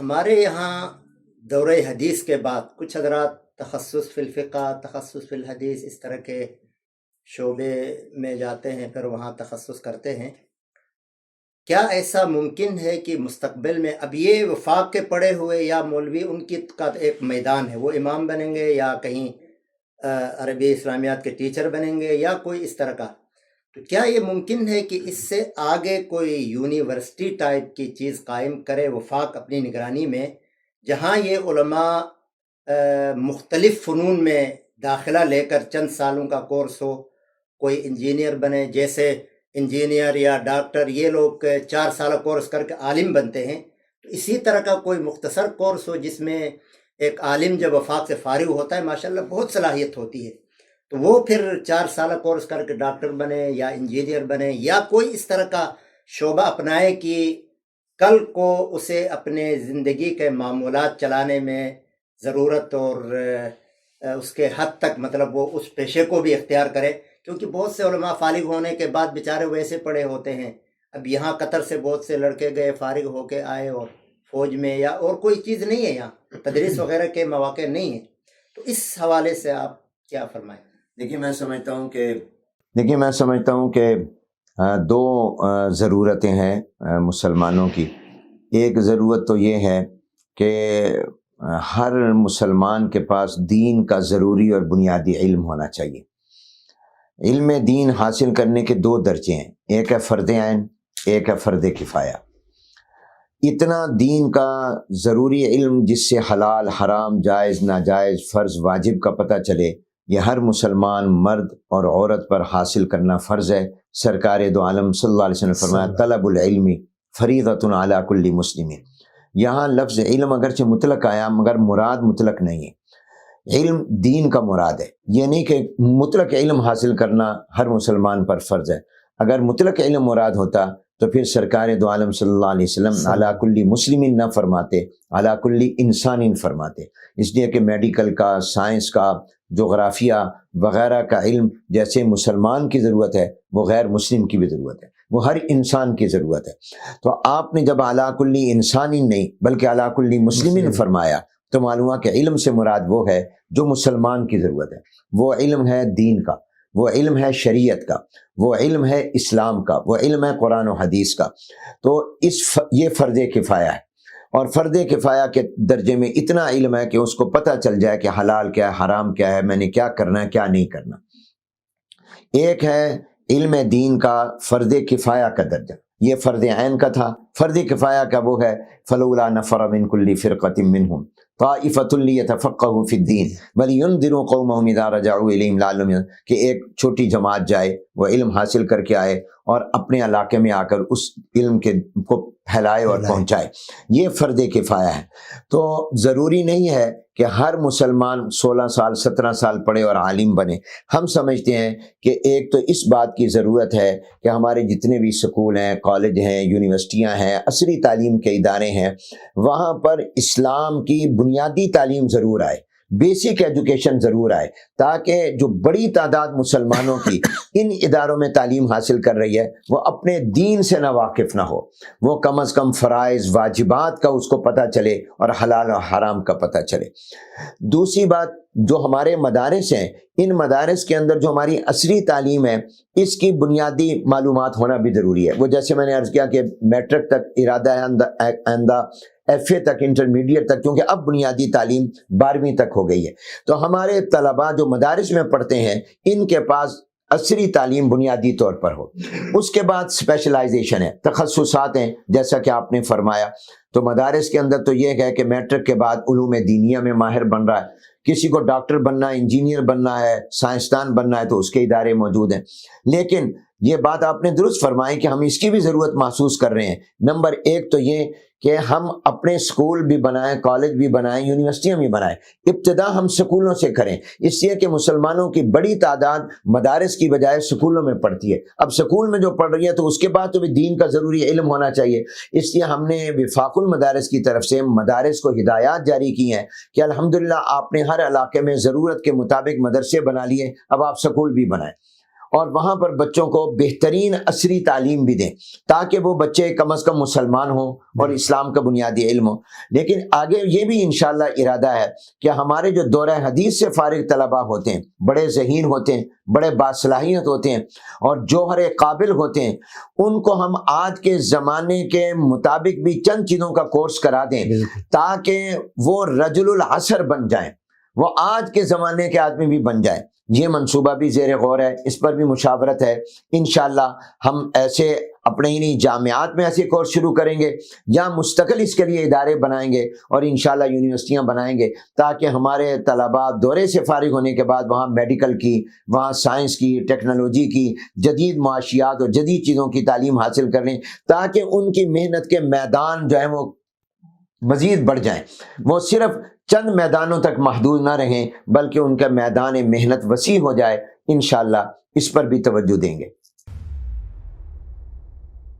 ہمارے یہاں دورہ حدیث کے بعد کچھ حضرات تخصص فی الفقہ، تخصص فی الحدیث، اس طرح کے شعبے میں جاتے ہیں، پھر وہاں تخصص کرتے ہیں۔ کیا ایسا ممکن ہے کہ مستقبل میں اب یہ وفاق کے پڑھے ہوئے یا مولوی ان کی کا ایک میدان ہے، وہ امام بنیں گے یا کہیں عربی اسلامیات کے ٹیچر بنیں گے یا کوئی اس طرح کا، تو کیا یہ ممکن ہے کہ اس سے آگے کوئی یونیورسٹی ٹائپ کی چیز قائم کرے وفاق اپنی نگرانی میں، جہاں یہ علماء مختلف فنون میں داخلہ لے کر چند سالوں کا کورس ہو، کوئی انجینئر بنے، جیسے انجینئر یا ڈاکٹر یہ لوگ 4 سالہ کورس کر کے عالم بنتے ہیں، تو اسی طرح کا کوئی مختصر کورس ہو جس میں ایک عالم جب وفاق سے فارغ ہوتا ہے ماشاءاللہ بہت صلاحیت ہوتی ہے، تو وہ پھر 4 سالہ کورس کر کے ڈاکٹر بنے یا انجینئر بنے یا کوئی اس طرح کا شعبہ اپنائے کہ کل کو اسے اپنے زندگی کے معمولات چلانے میں ضرورت اور اس کے حد تک مطلب وہ اس پیشے کو بھی اختیار کرے، کیونکہ بہت سے علماء فارغ ہونے کے بعد بیچارے ویسے پڑے ہوتے ہیں۔ اب یہاں قطر سے بہت سے لڑکے گئے، فارغ ہو کے آئے اور فوج میں یا اور کوئی چیز نہیں ہے، یہاں تدریس وغیرہ کے مواقع نہیں ہیں، تو اس حوالے سے آپ کیا فرمائیں؟ دیکھیے میں سمجھتا ہوں کہ دو ضرورتیں ہیں مسلمانوں کی۔ ایک ضرورت تو یہ ہے کہ ہر مسلمان کے پاس دین کا ضروری اور بنیادی علم ہونا چاہیے۔ علم دین حاصل کرنے کے 2 درجے ہیں، ایک ہے فرض عین، ایک ہے فرض کفایہ۔ اتنا دین کا ضروری علم جس سے حلال حرام، جائز ناجائز، فرض واجب کا پتہ چلے، یہ ہر مسلمان مرد اور عورت پر حاصل کرنا فرض ہے۔ سرکار دو عالم صلی اللہ علیہ وسلم نے فرمایا طلب العلم فریضۃ علی کل مسلم۔ یہاں لفظ علم اگرچہ مطلق آیا مگر مراد مطلق نہیں ہے، علم دین کا مراد ہے، یہ نہیں کہ مطلق علم حاصل کرنا ہر مسلمان پر فرض ہے۔ اگر مطلق علم مراد ہوتا تو پھر سرکار دو عالم صلی اللہ علیہ وسلم علی کل مسلم نہ فرماتے، علی کل انسان فرماتے، اس لیے کہ میڈیکل کا، سائنس کا، جغرافیہ وغیرہ کا علم جیسے مسلمان کی ضرورت ہے وہ غیر مسلم کی بھی ضرورت ہے، وہ ہر انسان کی ضرورت ہے۔ تو آپ نے جب علی کل انسان نہیں بلکہ علی کل مسلم فرمایا تو معلوم ہوا کہ علم سے مراد وہ ہے جو مسلمان کی ضرورت ہے، وہ علم ہے دین کا، وہ علم ہے شریعت کا، وہ علم ہے اسلام کا، وہ علم ہے قرآن و حدیث کا۔ تو یہ فرض کفایہ ہے، اور فرض کفایہ کے درجے میں اتنا علم ہے کہ اس کو پتہ چل جائے کہ حلال کیا ہے، حرام کیا ہے، میں نے کیا کرنا ہے کیا نہیں کرنا۔ ایک ہے علم دین کا فرض کفایہ کا درجہ، یہ فرض عین کا تھا۔ فرض کفایہ کا وہ ہے فلولا نفر من کل فرقۃ منهم طائفۃ لیتفقهوا فی الدین ولینذروا قومهم اذا رجعوا الیہم لعلهم، کہ ایک چھوٹی جماعت جائے، وہ علم حاصل کر کے آئے اور اپنے علاقے میں آ کر اس علم کو پھیلائے اور پہنچائے، یہ فرض کفایہ ہے۔ تو ضروری نہیں ہے کہ ہر مسلمان 16 سال 17 سال پڑھے اور عالم بنے۔ ہم سمجھتے ہیں کہ ایک تو اس بات کی ضرورت ہے کہ ہمارے جتنے بھی سکول ہیں، کالج ہیں، یونیورسٹیاں ہیں، عصری تعلیم کے ادارے ہیں، وہاں پر اسلام کی بنیادی تعلیم ضرور آئے، بیسک ایجوکیشن ضرور آئے، تاکہ جو بڑی تعداد مسلمانوں کی ان اداروں میں تعلیم حاصل کر رہی ہے وہ اپنے دین سے نہ واقف نہ ہو، وہ کم از کم فرائض واجبات کا اس کو پتہ چلے اور حلال و حرام کا پتہ چلے۔ دوسری بات، جو ہمارے مدارس ہیں، ان مدارس کے اندر جو ہماری عصری تعلیم ہے اس کی بنیادی معلومات ہونا بھی ضروری ہے۔ وہ جیسے میں نے عرض کیا کہ میٹرک تک ارادہ ہے آئندہ ایف اے تک، انٹرمیڈیٹ تک، کیونکہ اب بنیادی تعلیم 12ویں تک ہو گئی ہے، تو ہمارے طلباء جو مدارس میں پڑھتے ہیں ان کے پاس عصری تعلیم بنیادی طور پر ہو۔ اس کے بعد اسپیشلائزیشن ہے، تخصصات ہیں، جیسا کہ آپ نے فرمایا۔ تو مدارس کے اندر تو یہ ہے کہ میٹرک کے بعد علوم دینیہ میں ماہر بن رہا ہے، کسی کو ڈاکٹر بننا ہے، انجینئر بننا ہے، سائنسدان بننا ہے تو اس کے ادارے موجود ہیں۔ لیکن یہ بات آپ نے درست فرمائی کہ ہم اس کی بھی ضرورت محسوس کر رہے ہیں۔ نمبر 1 تو یہ کہ ہم اپنے سکول بھی بنائیں، کالج بھی بنائیں، یونیورسٹیاں بھی بنائیں۔ ابتدا ہم سکولوں سے کریں، اس لیے کہ مسلمانوں کی بڑی تعداد مدارس کی بجائے سکولوں میں پڑھتی ہے۔ اب سکول میں جو پڑھ رہی ہے تو اس کے بعد تو بھی دین کا ضروری علم ہونا چاہیے، اس لیے ہم نے وفاق المدارس کی طرف سے مدارس کو ہدایات جاری کی ہیں کہ الحمدللہ آپ نے ہر علاقے میں ضرورت کے مطابق مدرسے بنا لیے، اب آپ سکول بھی بنائیں۔ اور وہاں پر بچوں کو بہترین عصری تعلیم بھی دیں تاکہ وہ بچے کم از کم مسلمان ہوں اور اسلام کا بنیادی علم ہو۔ لیکن آگے یہ بھی انشاءاللہ ارادہ ہے کہ ہمارے جو دورہ حدیث سے فارغ طلباء ہوتے ہیں، بڑے ذہین ہوتے ہیں، بڑے باصلاحیت ہوتے ہیں اور جوہر قابل ہوتے ہیں، ان کو ہم آج کے زمانے کے مطابق بھی چند چیزوں کا کورس کرا دیں تاکہ وہ رجل العصر بن جائیں، وہ آج کے زمانے کے آدمی بھی بن جائیں۔ یہ منصوبہ بھی زیر غور ہے، اس پر بھی مشاورت ہے۔ انشاءاللہ ہم ایسے اپنے ہی جامعات میں ایسے کورس شروع کریں گے یا مستقل اس کے لیے ادارے بنائیں گے اور انشاءاللہ یونیورسٹیاں بنائیں گے تاکہ ہمارے طلباء دورے سے فارغ ہونے کے بعد وہاں میڈیکل کی، وہاں سائنس کی، ٹیکنالوجی کی، جدید معاشیات اور جدید چیزوں کی تعلیم حاصل کر لیں تاکہ ان کی محنت کے میدان جو ہیں وہ مزید بڑھ جائیں، وہ صرف چند میدانوں تک محدود نہ رہیں بلکہ ان کا میدان محنت وسیع ہو جائے۔ انشاءاللہ اس پر بھی توجہ دیں گے۔